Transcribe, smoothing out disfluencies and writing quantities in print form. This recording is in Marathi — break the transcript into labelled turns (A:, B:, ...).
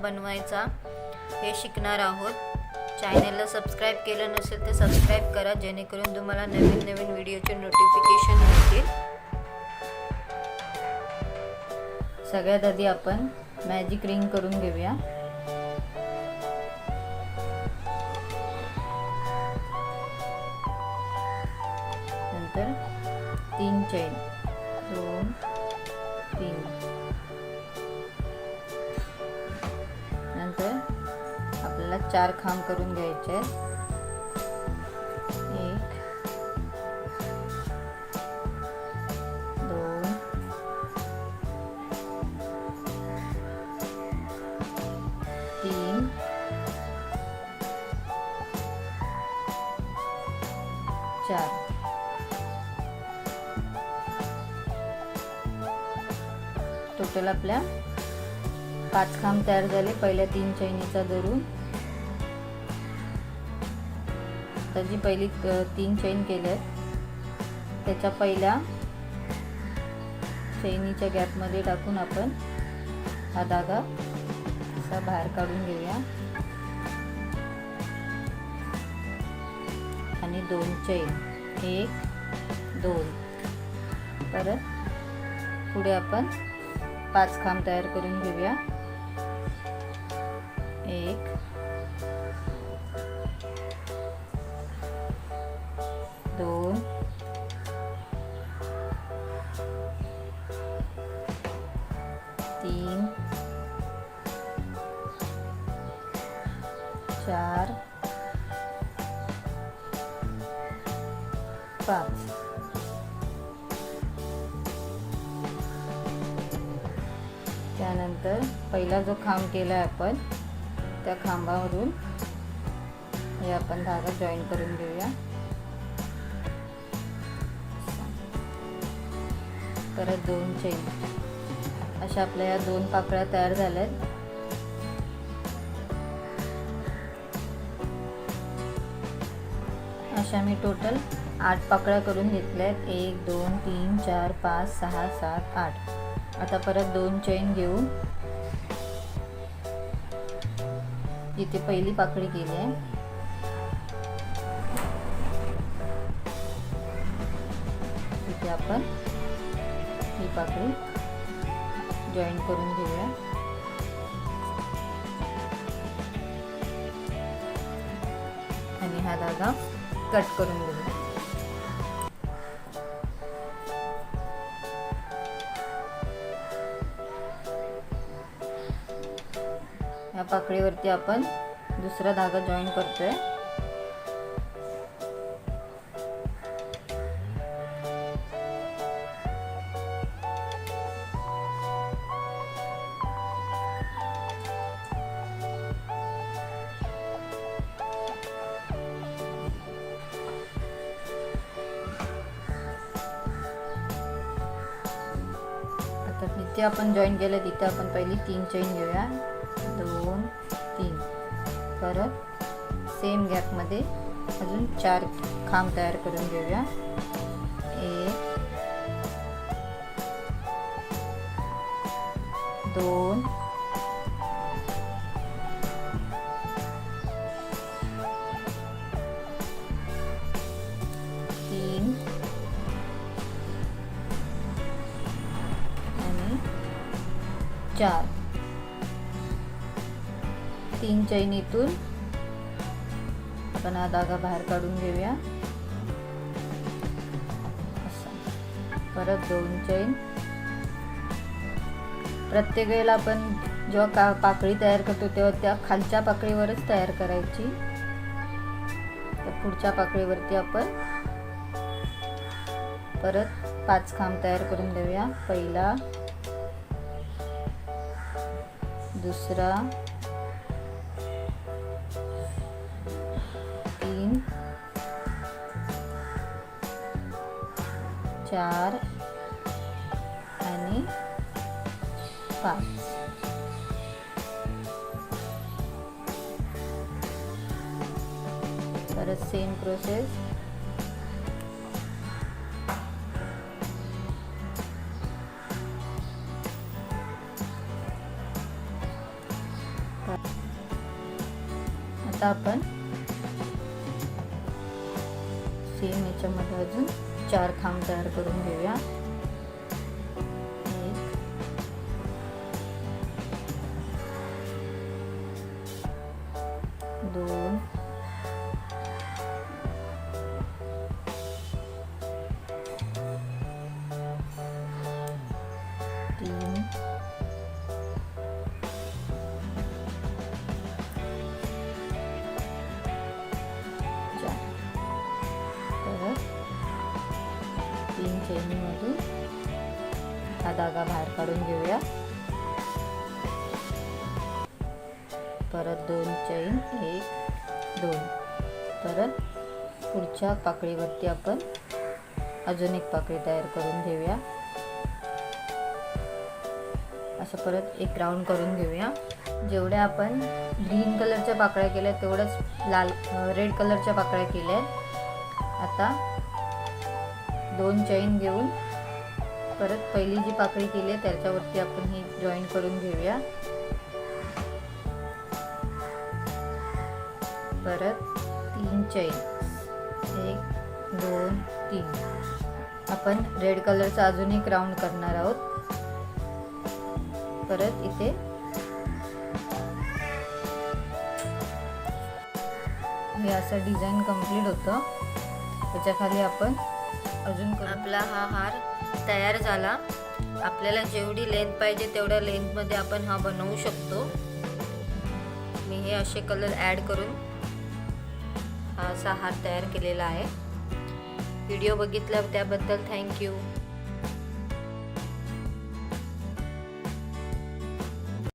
A: बनवायचा हे शिकणार आहोत। चॅनलला सबस्क्राइब केलं नसेल तर सबस्क्राइब करा, जेणेकरून तुम्हाला नवीन नवीन व्हिडिओचे नोटिफिकेशन मिळतील। सगळ्यात आधी आपण मॅजिक रिंग करून घेऊया। नंतर 3 चैन 2 3, नंतर आपल्याला 4 खांब करून घ्यायचे आहेत। 1 2 3 4। टोटल आपल्या 5 खांब तयार झाले पहिल्या 3 चैनीचा धरून। तर जी पहिली 3 चैन केल्यात त्याच्या पहिल्या चैनीच्या गॅप मध्ये टाकून आपण हा धागा असा बाहेर काढून घेऊया आणि 2 चैन 1 2, परत पुढे आपण 5 खांब तयार करून घेऊया। 1 2 3 4 5। त्यानंतर पहिला जो खांब केला आपण त्या खांबावरून हे आपण धागा जॉईन करून घेऊया। परत 2 चैन, अशा आपल्या या 2 पाकळ्या तयार झाल्यात। अशा मी टोटल 8 पाकळ्या करून घेतल्यात। 1 2 3 4 5 6 7 8। आता परत 2 चैन घेऊन इथे पहिली पाकळी केली आहे, इथे आपण ही पाकळी जॉईन करून घेऊया आणि हा धागा कट करून घेऊया। या पाकळीवरती आपण दुसरा धागा जॉईन करतोय। आता जिथे आपण जॉईन केलं तिथे आपण पहिली 3 चैन घेऊया। 2 3, परत सेम गॅप मध्ये अजून 4 खांब तयार करून घेऊया। 1 2 3 आणि 4। 3 चैनीतून आपण हा धागा बाहेर काढून घेऊया। परत 2 चैन। प्रत्येक वेळेला आपण जेव्हा पाकळी तयार करतो तेव्हा त्या खालच्या पाकळीवरच तयार करायची। तर पुढच्या पाकळीवरती आपण परत 5 खांब तयार करून देऊया। पहिला, दुसरा, 3 4 आणि 5। परत सेम प्रोसेस। आता आपण सेम याच्यामध्ये अजून 4 खांब तयार करून घेऊया. 1 2 3 4. परत 3 चैनीमधून हा धागा बाहेर काढून घेऊया. परत 2 चैन 1 2. परत पुढच्या पाकळीवरती आपण अजून एक पाकळी तयार करून घेऊया. असं परत एक राऊंड करून घेऊया. जेवढ्या आपण ग्रीन कलरच्या पाकळ्या केल्या तेवढ्याच रेड कलरच्या पाकळ्या केल्या. आता 2 चैन घेऊन परत पहिली जी पाकळी केली आहे त्याच्यावरती आपण ही जॉईन करून घेऊया. परत 3 चैन 1 2 3. आपण रेड कलरचा अजून एक राऊंड करणार आहोत. परत इथे हे असं डिझाईन कंप्लीट होतं. त्याच्या खाली आपण अजून आपला हा हार तयार झाला. आपल्याला जेवढी लेंथ पाहिजे तेवढ्या लेंथमध्ये आपण हा बनवू शकतो. मी हे असे कलर ॲड करून हा असा हार तयार केलेला आहे. व्हिडिओ बघितला त्याबद्दल थँक्यू.